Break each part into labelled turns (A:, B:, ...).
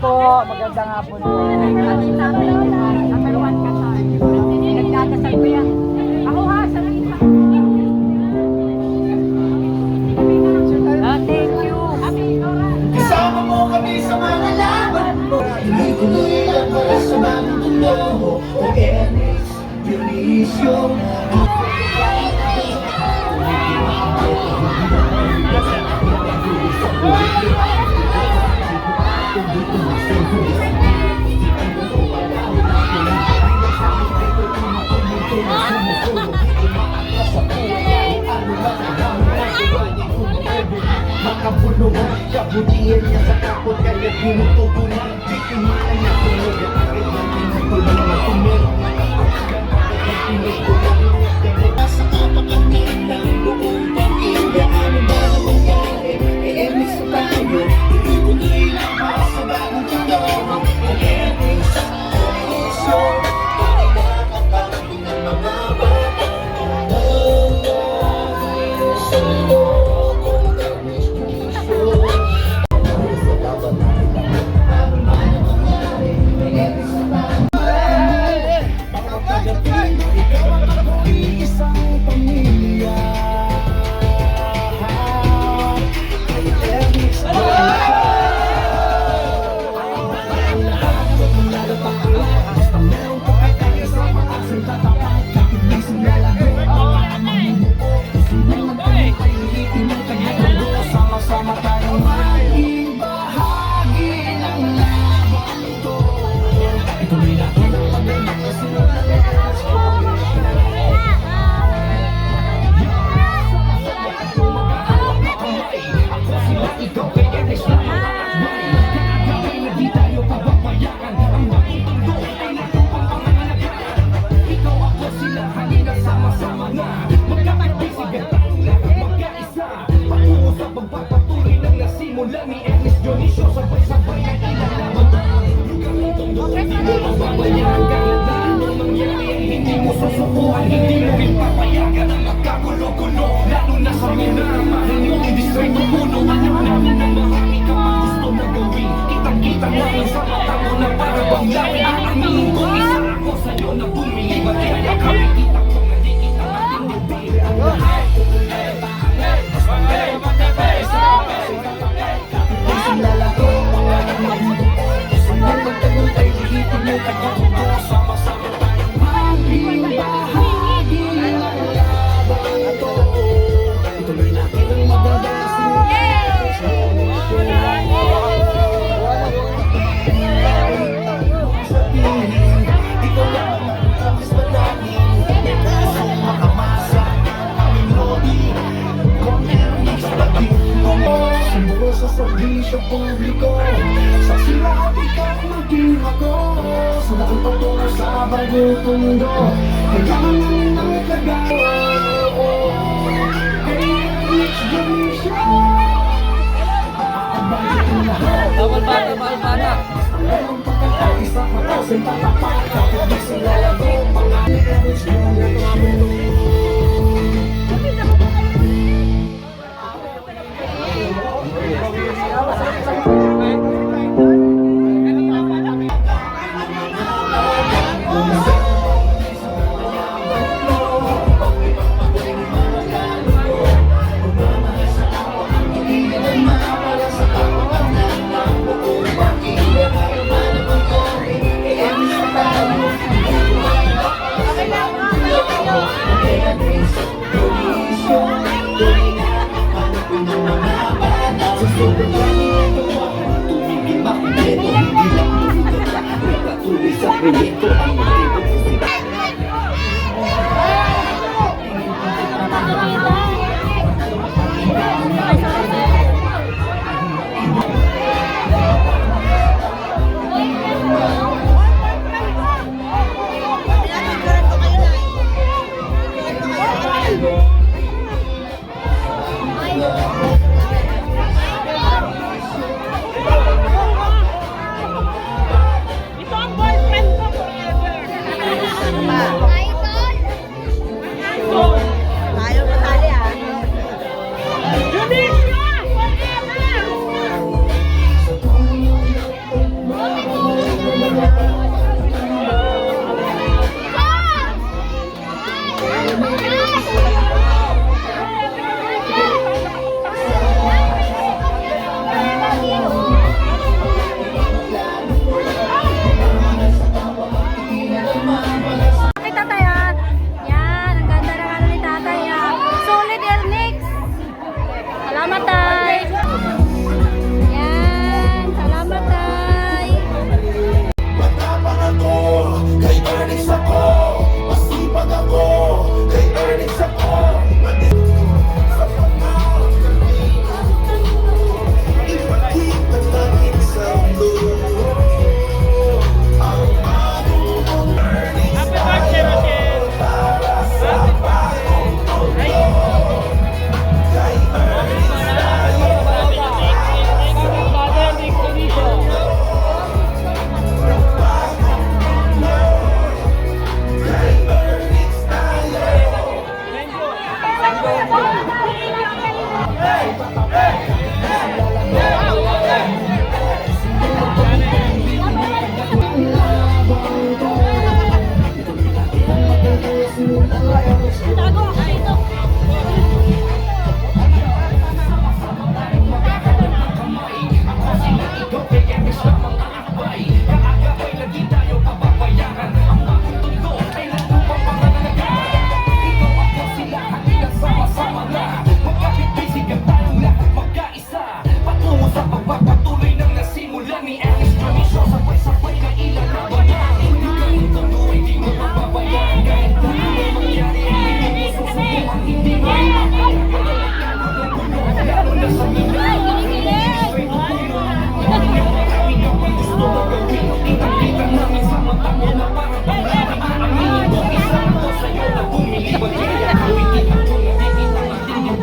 A: po, magandang hapon po.
B: Nakaluan ka sa nagdadasal ko yan. Ako ha, sa kita. Thank you.
C: Kasama mo kami sa mga laban mo. Tuloy-tuloy lang para sa mga mundo mo. Enes, Dionisio. Makabulong ang kabutihan niya sa kapot, kaya tinututunan. Tikimaan niya tulog at akin na tinutulong na tumulong. Sa kapakanin ng buong pamilya, ano ba na mangyari? Emis na tayo, tuloy-tuloy lang para sa bagong mundo. Emis, Dionisio, tuloy na kapangin ng mga bata. Sundo kung Emis, Dionisio. Sa laban natin lang, ano ba na mangyari? Emis na tayo. Mga pagdating, ikaw ang mag-iisang pamilya. Ay Emis, Dionisio. Sama-sama tayong maging bahagi ng laban ito. Ituloy natin ang magandang kasunod. Ako sila, ikaw kay Enes na may gagawin na di tayo pababayaan. Ang maging tundo ay natong pangangalagaan. Ikaw ako sila, halina sama-sama na magkakaibig at tayong lahat magkaisa. Patungo sa pagpapatuloy ng nasimula ni Enes Dionisio, sabay-sabay na ilalaban. Lugar ng tondo, hindi mo mababayaan. Kahit na anong mangyari ay hindi mo susukuhan. Hindi mo rin papayagan ang magkagulo-gulo. Lalo na sa minamahal yung distrito puno. Alam namin na marami ka pang gusto na gawin. Kitang-kita namin sa mata mo na para bang lawin. Aaminin ko, isa ako sa'yo na bumili. Kaya kami kita ko na di kita matinubili. Ang lahat sama-sama tayong maging bahagi ng laban ito. Ituloy natin ang magandang ikaw lang ang promise na namin. Puso makamasa aming lodi. Kung Enes dating mo, simbolo sa serbisyo publiko. Sa sila ikaw maging ako. Sa laking patungo sa bagong mundo. Kailangan namin ang kagawa. Enes Dionisio. Makakabalik ang lahat.
A: Bawal bata.
C: Ang pagkakaisa ko sa tatapat. Kapag di sila lago, pangalan Enes Dionisio. Tumigil makumpleto, hindi lang patuloy sa proyekto ang magiging.
B: Ito ang boyfriend ko forever. Salamat, Tay. Yan. Salamat, Tay.
D: Matapang ako, kay Ernest ako. Masipag ako, kay Ernest ako. Sa panahon kami, ipakita natin sa mundo ang bagong Ernest tayo. Para sa bagong mundo, kay Ernest tayo. Pagpapatuloy ng nasimulan ni Ernest Jonicio, sabay-sabay na ilalaban na. Kahit ano ay di mo mababayaan, kahit ano ay mangyari, hindi mo susubukan, hindi mo lalo na sa minay. Gusto mo gawin, kita namin sa mata mo na parang pangyari. Aminin mo, isa ko sa'yo na bumili. Kaya gawin kita ko na nakikita natin yung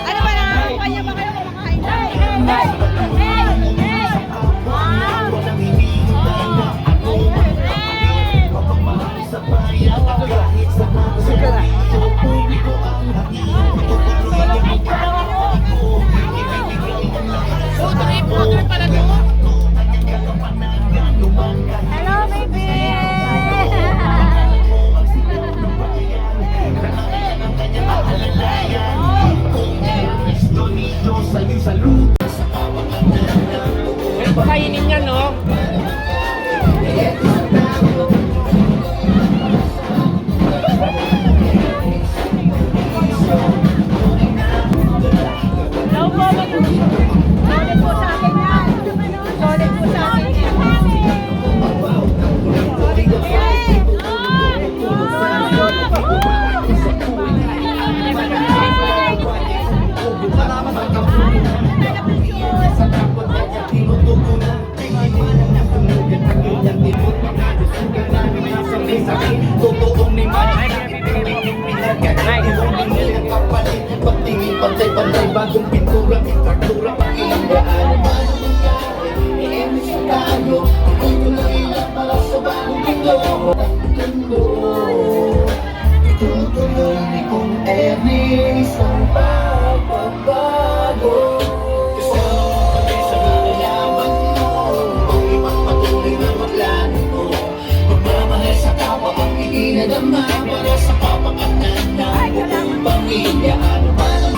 B: Ano ba na? Kanya ba kayo kumakain? Hello, baby!
A: Kainin niya, no?
B: Hello po, solid po sa akin yan. Solid po sa akin yan. Solid po yan.
D: Pantay-pantay bagong pintura, kartura, pakilang daan. Manong nangyari, i-emis tayo. Tuloy lang para sa bagong mundo. Itutuloy ni Kung Ernest ang pagbabago. Kasama sa nalayaman mo, ang ipagpatuloy na maglano mo. Magmamahal sa kapwa ang iginadama para sa kapakanan ng buong pamilya. Ano man ang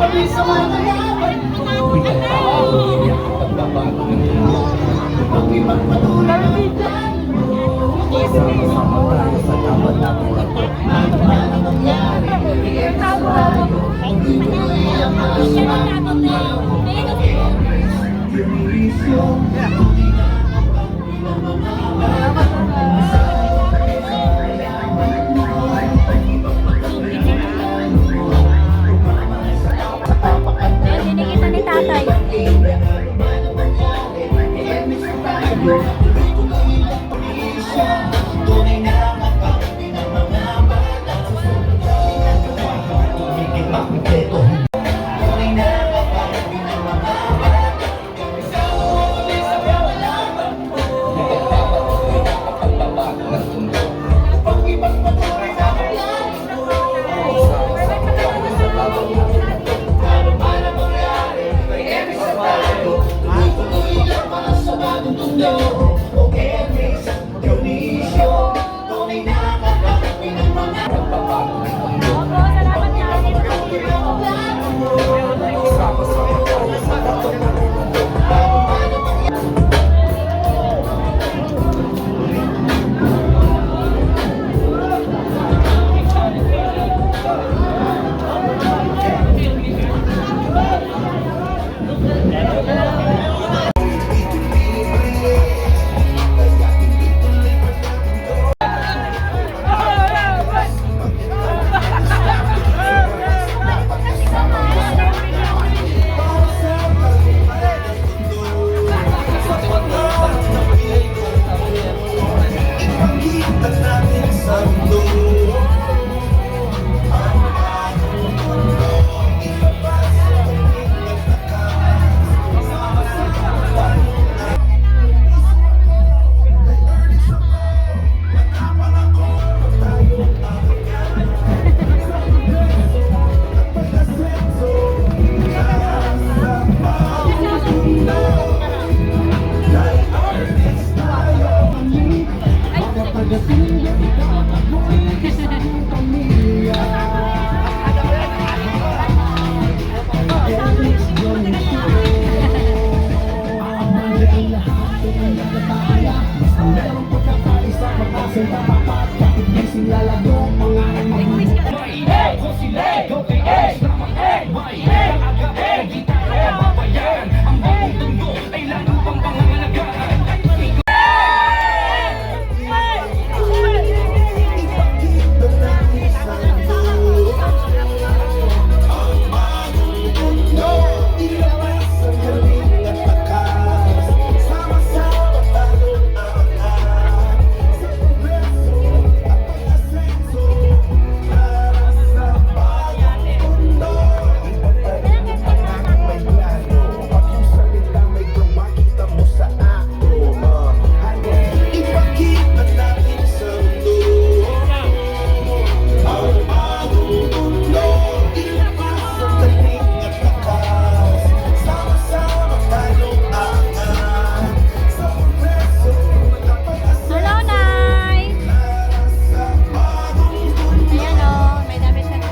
D: kami sa mga laban mo. Iyak ang pagbabago ng mundo. Upang ipagpatuloy ang plan mo. Sama-sama tayo sa laban natin ito. Ano man ang mangyari, i-exit tayo. Hindi tuloy ang mga sumama mo. Jurisyon, tunay na kapag pinamamalat.
B: Dinikita ni tatay.
D: Tunay na kapag pinamamalat. Tumigil magpipleto. Tunay na kapag pinamamalat. Pagbabago ng mundo. Upang ipagpatuloy sa plan mo. Sama-sama sa laban natin ito. Ano man ang mangyari, may emisa tayo. Tuloy-tuloy lang para sa bagong mundo. Okay, Emisa, Dionisio. Tunay na kapag pinamamalat. Pagbabago ng mundo.
B: Opo, salamat natin.
D: Sama-sama tayo sa laban natin ito. Ano man ang mangyari. Ipagkita natin sa mundo.
B: Hello, Nay! Ayan o, may damit ka na.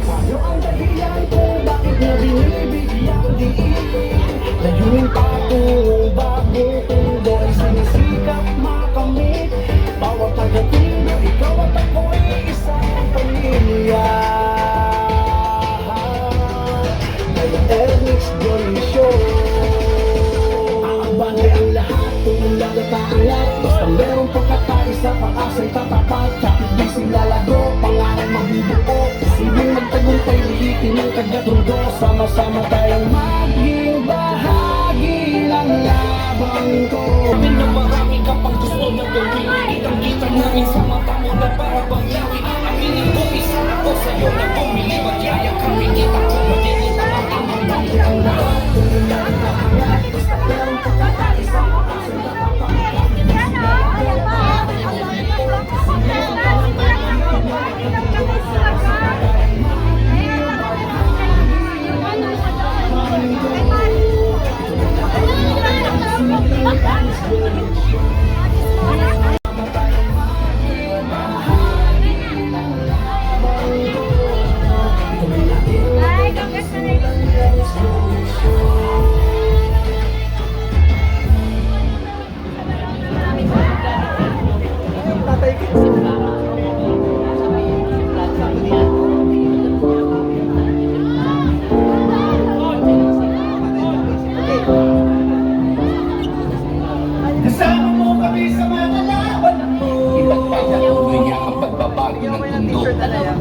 D: Ano ang dahilan kung bakit niya binibigyang diin? Layunin patungong bagong mundo ay sinisikap makamit. Bawat pagdating na ikaw at ako'y isang pamilya. Kaya Ernix Dionisio, aabanay ang lahat kung lagataangat. Basta merong pagkakaisa, pag-asa'y tatapat. Kapit di sila lago, pangarang mabibuo. Isibing magtagumpay, ulitin ang kagatundo. Sama-sama tayong maging bahagi ng labang ko. Amin na marami ka pang gusto na gawin. Kitang-kita namin sa mata mo na para bang yawi. Aminin ko, isa ako sa'yo na bumili. Magyaya kami, kita ko madinita ang amang bangko. Ang lahat, kung nagkakalat. Basta merong pagkakaisa, pag-asa'y tatapat.
B: Yan o, ayan pa. Ang dami ng vlog. Ang dami ng vlog. Ang dami ng vlog.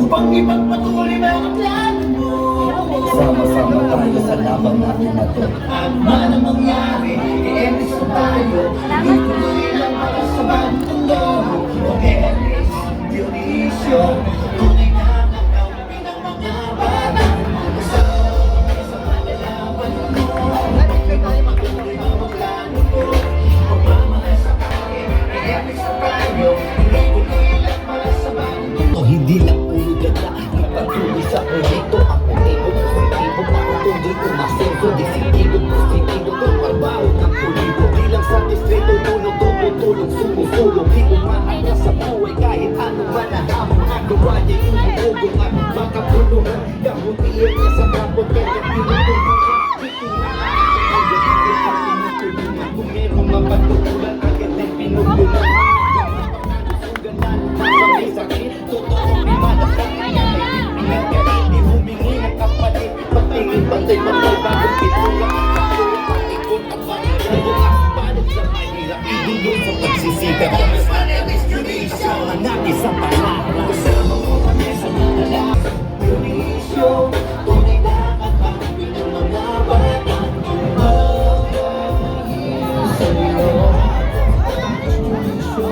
D: upang ipagpatuloy mga plano mo. Sama-sama tayo sa labang natin na to. Ang man ang mangyari, i-endis na tayo. Ituloy lang para sa bagong mundo. O Elis, Dionisio, tunay na kakampi ng mga bata. Sa malalaman mo, ipagpatuloy mga plano mo. Magmamahal sa tayo, i-endis na tayo. Ituloy lang para sa bagong mundo. Hindi lang puro ganda, ipatuloy sa proyekto. Ang motibo, positibo, patuloy umasenso. Disitibo, positibo, trabaho ng pulibo. Bilang sa distrito, tulong, sumusulong. Di umaatras sa buhay kahit anong man ang hamon. Nagawa niya yung bubugong at makapulungan. Kahuntiyan niya sa kapot, kaya pinutulungan. Kung merong mapatutulan, agad din pinutulungan. May sakit, totoo, may malakit. Di humingi ng kapalit. Patingin, patay, bagong pitulak. Patikot at panigulong. Paano sa mahirap, idulong sa pagsisikap. Kasama natin sa palabra. Kasama mo kami sa malala. Dionisio, tunay na kakampi ng mga batang tumahil sa'yo. Dionisio,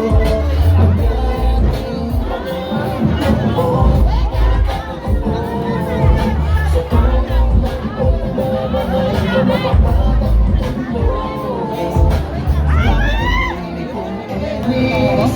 D: ang ating pangalan mo. Sa tunang magpapamahal ng mga batang tumahil. Elis,